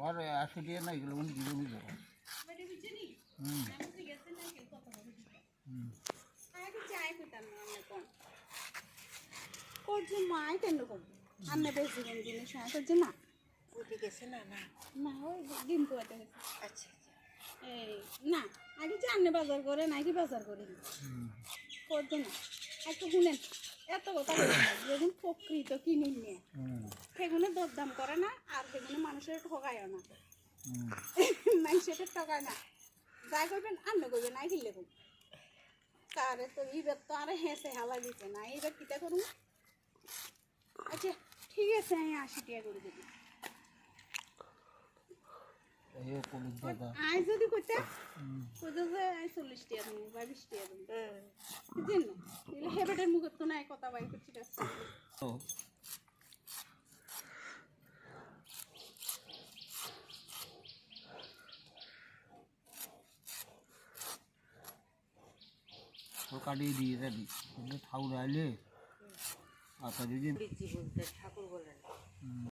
আর 80 টাকা না এগুলো উনি দিলে বুঝে করছে মাই কেন করবো আমি বেশি দিন জিনিস করছে না উঠে গেছে না না না ওই ডিম পোয়াতে গেছে আচ্ছা এই না আগে জানে বাজার করে নাকি বাজার করে করছে না একটু শুনেন এত কথা যেদিন প্রকৃত কিনে নিয়ে সেগুলো দরদাম করে না আর সেগুলো মানুষের ঠকায়ও না মানুষের ঠকায় না যাই করবেন আন্ন করবেন না কিনলে করবেন তারে তো এবার তো আর হেসে হালা দিতে না এবার কিটা করুন আচ্ছা ঠিক আছে আমি 80 টাকা করে দেবো আই যদি করতে কোথাও 40 টাকা দেবো বা 20 টাকা দেবো বুঝলেন না তাহলে হেবেটের মুখে তো নাই কথা বাইর করছি তো কাটিয়ে দিয়ে রেডি ঠাকুর আইলে আচ্ছা দিদি বলতে ঠাকুর বলেন